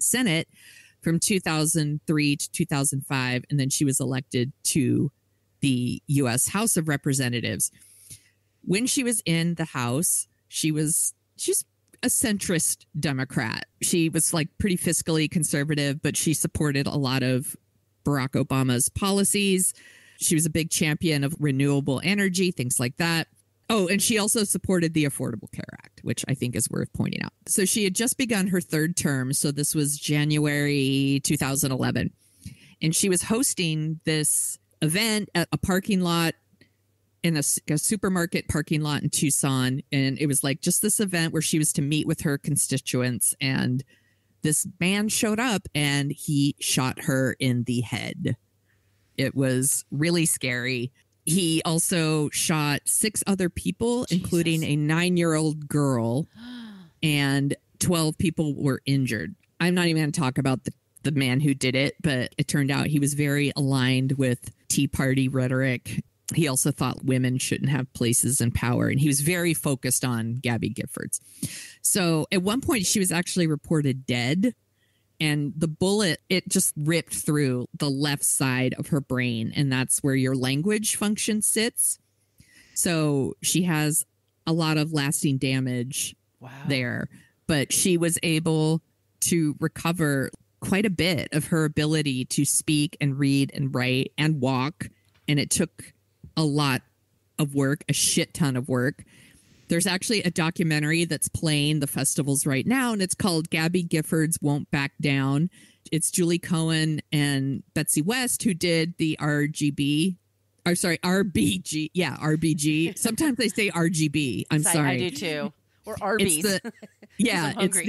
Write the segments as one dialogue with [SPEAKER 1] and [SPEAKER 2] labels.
[SPEAKER 1] Senate from 2003 to 2005. And then she was elected to the U.S. House of Representatives. When she was in the House, she's a centrist Democrat. She was like pretty fiscally conservative, but she supported a lot of Barack Obama's policies. She was a big champion of renewable energy, things like that. Oh, and she also supported the Affordable Care Act, which I think is worth pointing out. So she had just begun her third term. So this was January 2011. And she was hosting this event at a parking lot in a supermarket parking lot in Tucson. And it was like just this event where she was to meet with her constituents. And this man showed up and he shot her in the head. It was really scary. He also shot 6 other people, Jesus, including a 9-year-old girl, and 12 people were injured. I'm not even going to talk about the man who did it, but it turned out he was very aligned with Tea Party rhetoric. He also thought women shouldn't have places in power, and he was very focused on Gabby Giffords. So at one point, she was actually reported dead. And the bullet, it just ripped through the left side of her brain. And that's where your language function sits. So she has a lot of lasting damage there. But she was able to recover quite a bit of her ability to speak and read and write and walk. And it took a lot of work, a shit ton of work. There's actually a documentary that's playing the festivals right now, and it's called Gabby Giffords Won't Back Down. It's Julie Cohen and Betsy West who did the RBG. Yeah, RBG. Sometimes they say RGB. I'm sorry.
[SPEAKER 2] I do too. Or Arby's.
[SPEAKER 1] It's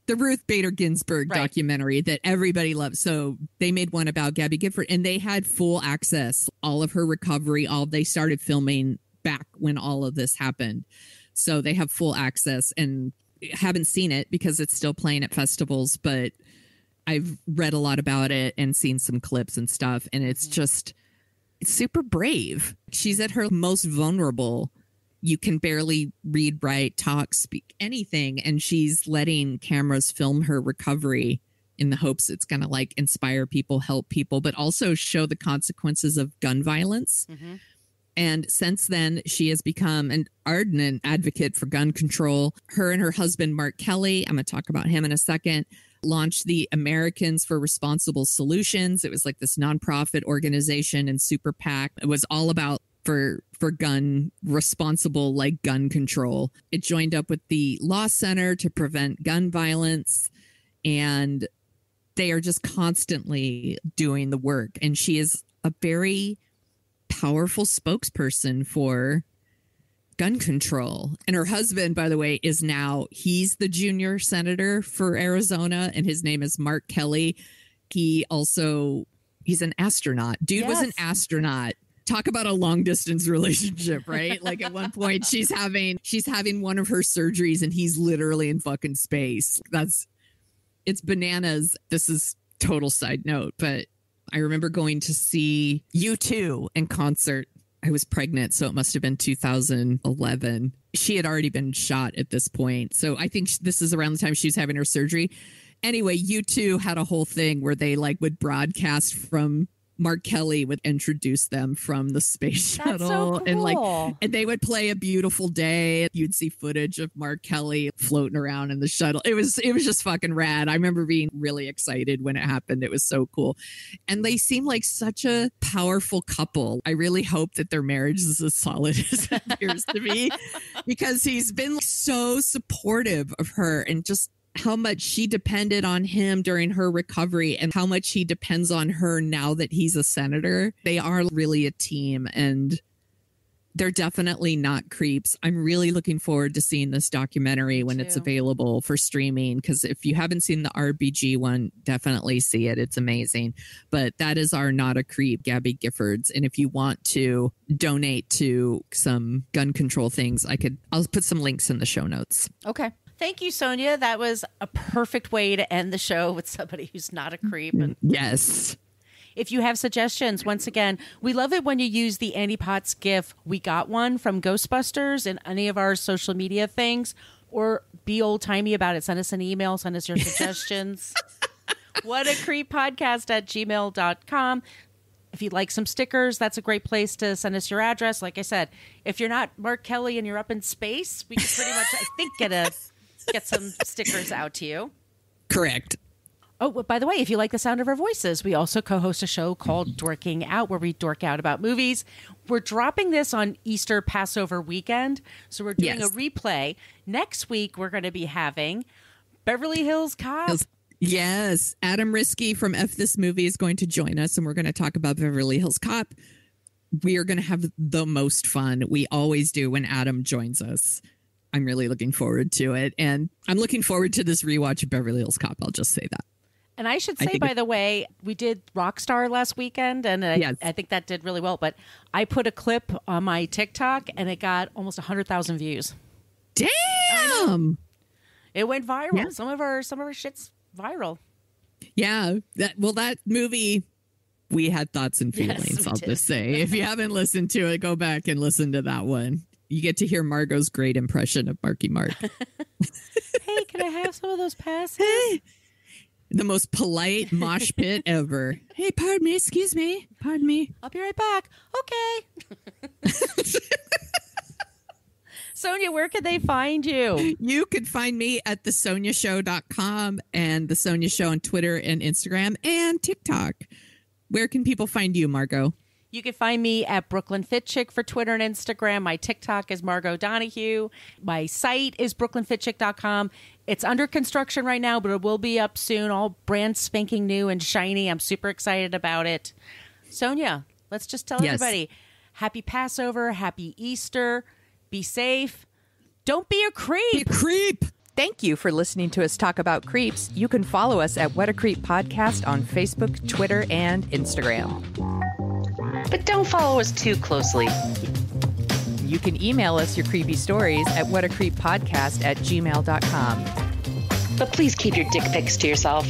[SPEAKER 1] the Ruth Bader Ginsburg documentary that everybody loves. So they made one about Gabby Gifford, and they had full access, all of her recovery. They started filming back when all of this happened. So they have full access, and haven't seen it because it's still playing at festivals, but I've read a lot about it and seen some clips and stuff. And it's super brave. She's at her most vulnerable. You can barely read, write, talk, speak, anything. And she's letting cameras film her recovery in the hopes it's going to like inspire people, help people, but also show the consequences of gun violence. Mm-hmm. And since then, she has become an ardent advocate for gun control. Her and her husband, Mark Kelly, I'm going to talk about him in a second, launched the Americans for Responsible Solutions. It was like this nonprofit organization and super PAC. It was all about for gun responsible, like gun control. It joined up with the Law Center to prevent gun violence. And they are just constantly doing the work. And she is a very powerful spokesperson for gun control. And her husband, by the way, he's the junior senator for Arizona, and his name is Mark Kelly. He's an astronaut. Dude was an astronaut. Talk about a long distance relationship, right? Like at one point she's having one of her surgeries and he's literally in fucking space. It's bananas. This is total side note, but I remember going to see U2 in concert. I was pregnant, so it must have been 2011. She had already been shot at this point. So I think this is around the time she was having her surgery. Anyway, U2 had a whole thing where they like would broadcast from Mark Kelly, would introduce them from the space shuttle.
[SPEAKER 2] That's so cool.
[SPEAKER 1] And they would play A Beautiful Day. You'd see footage of Mark Kelly floating around in the shuttle. It was just fucking rad. I remember being really excited when it happened. It was so cool. And they seem like such a powerful couple. I really hope that their marriage is as solid as it appears to be, because he's been so supportive of her, and just how much she depended on him during her recovery and how much he depends on her now that he's a senator. They are really a team, and they're definitely not creeps. I'm really looking forward to seeing this documentary when it's available for streaming, because if you haven't seen the RBG one, definitely see it. It's amazing. But that is our Not a Creep, Gabby Giffords. And if you want to donate to some gun control things, I'll put some links in the show notes.
[SPEAKER 2] Okay. Thank you, Sonia. That was a perfect way to end the show with somebody who's not a creep. And
[SPEAKER 1] yes.
[SPEAKER 2] If you have suggestions, once again, we love it when you use the Andy Potts GIF. We got one from Ghostbusters and any of our social media things. or be old-timey about it. Send us an email. Send us your suggestions. whatacreeppodcast@gmail.com. If you'd like some stickers, that's a great place to send us your address. Like I said, if you're not Mark Kelly and you're up in space, we could pretty much, I think, get some stickers out to you.
[SPEAKER 1] Correct.
[SPEAKER 2] Oh, but by the way, if you like the sound of our voices, we also co-host a show called Dorking Out, where we dork out about movies. We're dropping this on Easter Passover weekend, so we're doing a replay. Next week, we're going to be having Beverly Hills Cop.
[SPEAKER 1] Yes. Adam Risky from F This Movie is going to join us, and we're going to talk about Beverly Hills Cop. We are going to have the most fun. We always do when Adam joins us. I'm really looking forward to it. And I'm looking forward to this rewatch of Beverly Hills Cop. I'll just say that.
[SPEAKER 2] And I should say, by the way, we did Rockstar last weekend, and I think that did really well. But I put a clip on my TikTok, and it got almost 100,000 views.
[SPEAKER 1] Damn!
[SPEAKER 2] It went viral. Yeah. Some of our shit's viral.
[SPEAKER 1] Yeah. That movie, we had thoughts and feelings, I'll just say. If you haven't listened to it, go back and listen to that one. You get to hear Margot's great impression of Marky Mark.
[SPEAKER 2] Hey, can I have some of those passes?
[SPEAKER 1] Hey. The most polite mosh pit ever. Hey, pardon me, excuse me. Pardon me.
[SPEAKER 2] I'll be right back. Okay. Sonia, where can they find you?
[SPEAKER 1] You can find me at thesoniashow.com and The Sonia Show on Twitter and Instagram and TikTok. Where can people find you, Margot?
[SPEAKER 2] You can find me at Brooklyn Fit Chick for Twitter and Instagram. My TikTok is Margot Donahue. My site is brooklynfitchick.com. It's under construction right now, but it will be up soon. All brand spanking new and shiny. I'm super excited about it. Sonia, let's just tell everybody, happy Passover, happy Easter, be safe. Don't be a creep.
[SPEAKER 1] Be a creep.
[SPEAKER 3] Thank you for listening to us talk about creeps. You can follow us at What a Creep Podcast on Facebook, Twitter, and Instagram.
[SPEAKER 4] But don't follow us too closely.
[SPEAKER 3] You can email us your creepy stories at whatacreeppodcast@gmail.com.
[SPEAKER 4] But please keep your dick pics to yourself.